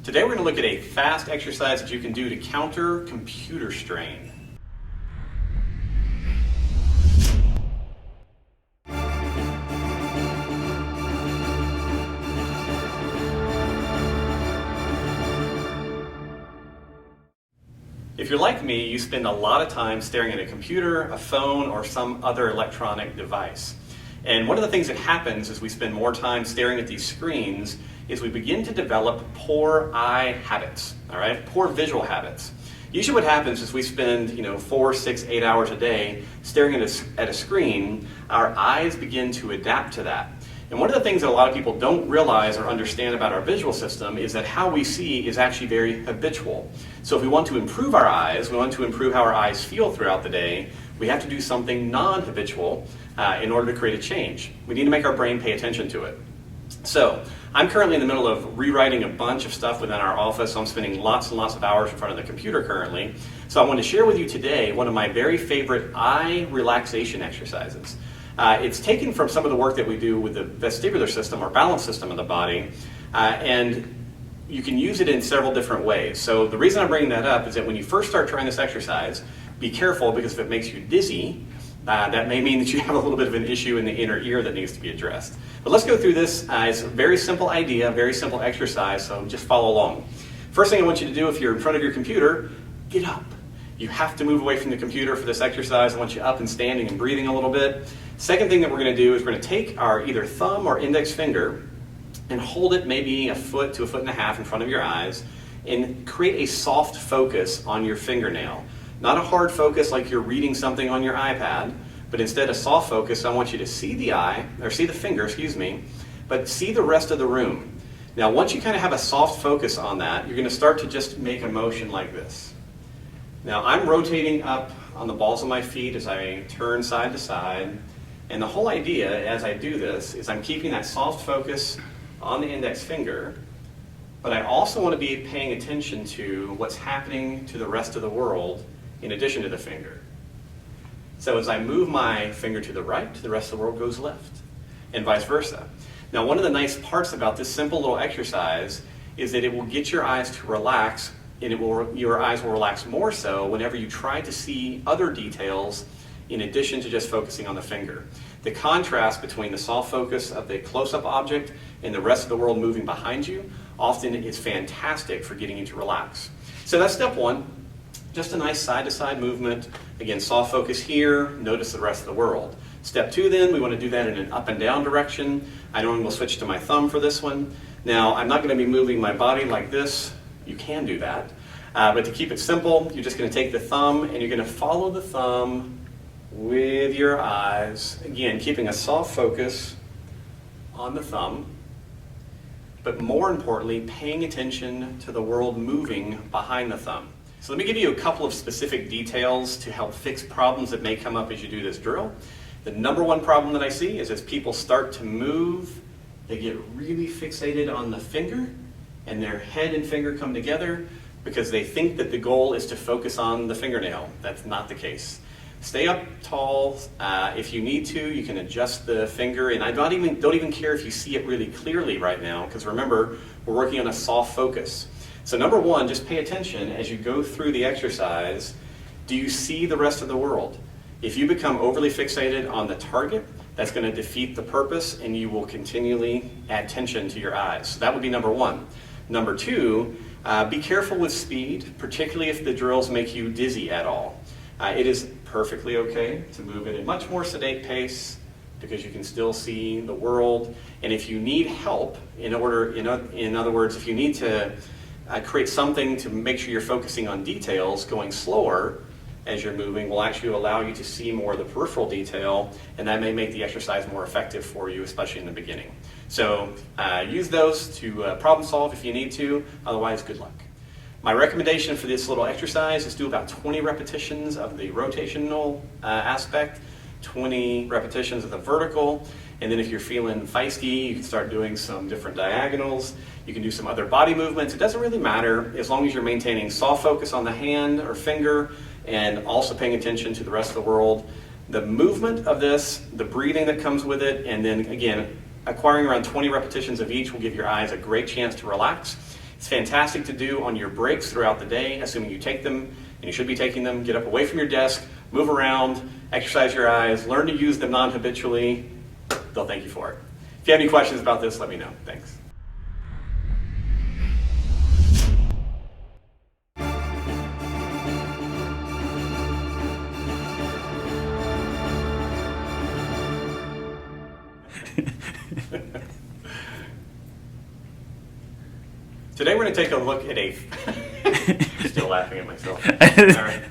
Today we're going to look at a fast exercise that you can do to counter computer strain. If you're like me, you spend a lot of time staring at a computer, a phone, or some other electronic device. And one of the things that happens as we spend more time staring at these screens is we begin to develop poor eye habits, all right? Poor visual habits. Usually what happens is we spend 4, 6, 8 hours a day staring at a screen. Our eyes begin to adapt to that. And one of the things that a lot of people don't realize or understand about our visual system is that how we see is actually very habitual. So if we want to improve our eyes, we want to improve how our eyes feel throughout the day, we have to do something non-habitual in order to create a change. We need to make our brain pay attention to it. So I'm currently in the middle of rewriting a bunch of stuff within our office. I'm spending lots and lots of hours in front of the computer currently. So I want to share with you today one of my very favorite eye relaxation exercises. It's taken from some of the work that we do with the vestibular system or balance system of the body, and you can use it in several different ways. So the reason I'm bringing that up is that when you first start trying this exercise, be careful, because if it makes you dizzy, that may mean that you have a little bit of an issue in the inner ear that needs to be addressed. But let's go through this. It's a very simple idea, very simple exercise, so just follow along. First thing I want you to do, if you're in front of your computer, get up. You have to move away from the computer for this exercise. I want you up and standing and breathing a little bit. Second thing that we're going to do is we're going to take our either thumb or index finger and hold it maybe a foot to a foot and a half in front of your eyes and create a soft focus on your fingernail. Not a hard focus like you're reading something on your iPad, but instead a soft focus. I want you to see the finger, but see the rest of the room. Now once you kind of have a soft focus on that, you're going to start to just make a motion like this. Now I'm rotating up on the balls of my feet as I turn side to side. And the whole idea as I do this is I'm keeping that soft focus on the index finger, but I also want to be paying attention to what's happening to the rest of the world in addition to the finger. So as I move my finger to the right, the rest of the world goes left, and vice versa. Now one of the nice parts about this simple little exercise is that it will get your eyes to relax, and your eyes will relax more so whenever you try to see other details in addition to just focusing on the finger. The contrast between the soft focus of the close-up object and the rest of the world moving behind you often is fantastic for getting you to relax. So that's step one, just a nice side-to-side movement. Again, soft focus here, notice the rest of the world. Step two then, we want to do that in an up and down direction. I normally will switch to my thumb for this one. Now, I'm not going to be moving my body like this. You can do that. But to keep it simple, you're just going to take the thumb and you're going to follow the thumb with your eyes, again keeping a soft focus on the thumb, but more importantly paying attention to the world moving behind the thumb. So let me give you a couple of specific details to help fix problems that may come up as you do this drill. The number one problem that I see is as people start to move, they get really fixated on the finger and their head and finger come together because they think that the goal is to focus on the fingernail. That's not the case. Stay up tall. If you need to, you can adjust the finger, and I don't even care if you see it really clearly right now, because remember, we're working on a soft focus. So number one, just pay attention as you go through the exercise. Do you see the rest of the world? If you become overly fixated on the target, that's going to defeat the purpose, and you will continually add tension to your eyes. So that would be number one. Number two, be careful with speed, particularly if the drills make you dizzy at all. It is perfectly okay to move at a much more sedate pace because you can still see the world. And if you need help, in other words, if you need to create something to make sure you're focusing on details, going slower as you're moving will actually allow you to see more of the peripheral detail, and that may make the exercise more effective for you, especially in the beginning. So use those to problem solve if you need to, otherwise good luck. My recommendation for this little exercise is do about 20 repetitions of the rotational aspect, 20 repetitions of the vertical, and then if you're feeling feisty, you can start doing some different diagonals. You can do some other body movements. It doesn't really matter as long as you're maintaining soft focus on the hand or finger and also paying attention to the rest of the world. The movement of this, the breathing that comes with it, and then again, acquiring around 20 repetitions of each will give your eyes a great chance to relax. It's fantastic to do on your breaks throughout the day, assuming you take them, and you should be taking them. Get up away from your desk, move around, exercise your eyes, learn to use them non-habitually. They'll thank you for it. If you have any questions about this, let me know. Thanks. Today we're going to take a look at still laughing at myself. All right.